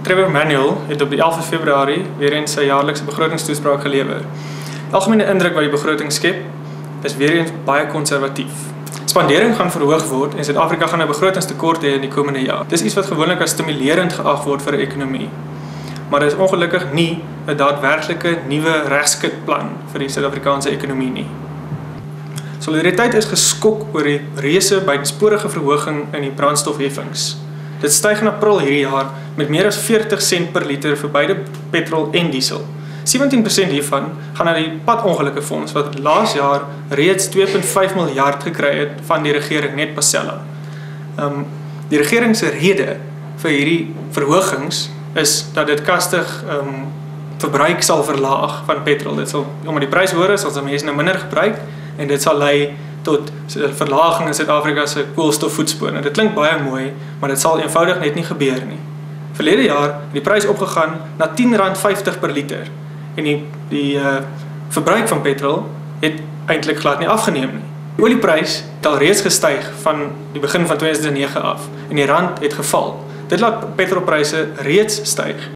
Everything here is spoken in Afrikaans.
Trevor Manuel het op die 11 Februarie weer eens sy jaarlikse begrotingstoespraak gelewer. Die algemene indruk wat die begroting skep is weer eens baie konservatief. Spandering gaan verhoog word en Suid-Afrika gaan 'n begrotingstekort hê in die komende jaar. Dis iets wat gewoonlik as stimulerend geag word vir 'n ekonomie. Maar dit is ongelukkig nie 'n daadwerklike nuwe regskitplan vir die Suid-Afrikaanse ekonomie nie. Solidariteit is geskok oor die reuse buitensporige verhoging in die brandstofheffings. Dit styg in April hierdie jaar met meer as 40 sent per liter vir beide petrol en diesel. 17% hiervan gaan na die padongelukkefonds wat laas jaar reeds 2,5 miljard gekry het van die regering net Pasella. Die regering se rede vir hierdie verhogings is dat dit kastig verbruik sal verlaag van petrol. Dit sal, omdat die prys hoër is, sal mense nou minder gebruik en dit sal lei tot verlaging in Suid-Afrika se koolstofvoetspoor. Nou, dit klink baie mooi, maar dit sal eenvoudig net nie gebeur nie. Verlede jaar het die prys opgegaan na R10.50 per liter en die verbruik van petrol het eintlik glad nie afgeneem nie. Die olieprys het al reeds gestyg van die begin van 2009 af en die rand het geval. Dit laat petrolpryse reeds styg.